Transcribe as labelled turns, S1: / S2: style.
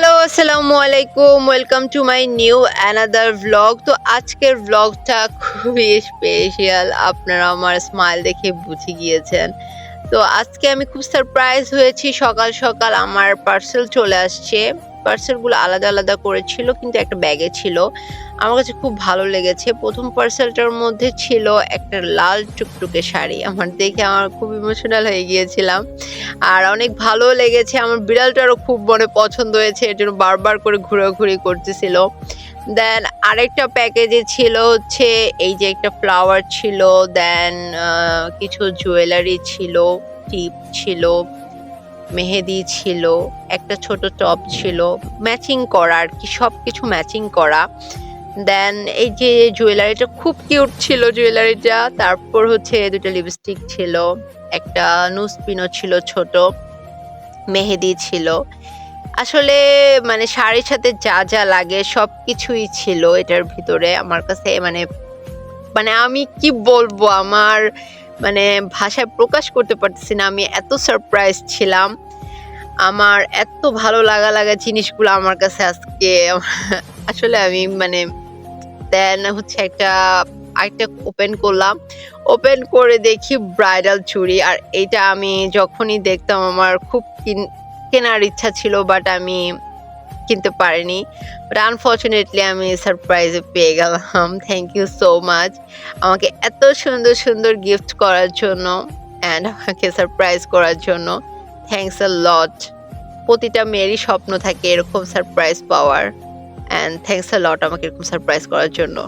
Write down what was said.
S1: Hello, আসসালামু আলাইকুম। Welcome to my new another vlog. তো আজকের ভ্লগটা খুবই স্পেশাল। আপনারা আমার স্মাইল দেখে বুঝে গিয়েছেন। তো আজকে আমি খুব সারপ্রাইজ হয়েছি। সকাল, সকাল আমার পার্সেল চলে আসছে। পার্সেলগুলো আলাদা, আলাদা করে ছিল কিন্তু একটা ব্যাগে ছিল। আমার কাছে খুব ভালো লেগেছে। ১ম পার্সেলটার মধ্যে ছিল একটা লাল টুকটুকে শাড়ি। আমার দেখে খুব ইমোশনাল হয়ে গিয়েছিলাম। আর অনেক ভালোও লেগেছে। আমার বিড়ালটারও খুব পছন্দ হয়েছে। এর জন্য বারবার করে ঘোরাঘুরি করতেছিল। দেন আরেকটা প্যাকেজে ছিল হচ্ছে এই যে একটা ফ্লাওয়ার ছিল, দেন কিছু জুয়েলারি ছিল, টিপ ছিল, মেহেদি ছিল, একটা ছোট টপ ছিল। ম্যাচিং করা আরকি, সবকিছু ম্যাচিং করা। দেন এই যে জুয়েলারিটা খুব কিউট ছিল জুয়েলারিটা। তারপর হচ্ছে ২ টা লিপস্টিক ছিল, একটা নোজ পিনও ছিল ছোট, মেহেদি ছিল। আসলে শাড়ির সাথে যা, যা লাগে সবকিছুই ছিল এটার ভিতরে। আমার কাছে আমি কি বলবো? আমার মানে ভাষায় প্রকাশ করতে পারতেছি না। আমি এত সারপ্রাইজ ছিলাম। আমার এত ভালো লাগা জিনিসগুলো আমার কাছে আজকে আসলে আমি দেন হচ্ছে আরেকটা ওপেন করলাম। ওপেন করে দেখি ব্রাইডাল চুড়ি। আর এইটা আমি যখনই দেখতাম আমার খুব কেনার ইচ্ছা ছিল, বাট আমি কিনতে পারিনি। বাট আনফরচুনেটলি আমি সারপ্রাইজে পেয়ে গেলাম। থ্যাংক ইউ সো মাচ আমাকে এত সুন্দর, সুন্দর গিফট করার জন্য অ্যান্ড আমাকে সারপ্রাইজ করার জন্য। Thanks a lot. প্রতিটা মেয়েরই স্বপ্ন থাকে এরকম সারপ্রাইজ পাওয়ার। অ্যান্ড থ্যাংকস আ লট আমাকে এরকম সারপ্রাইজ করার জন্য।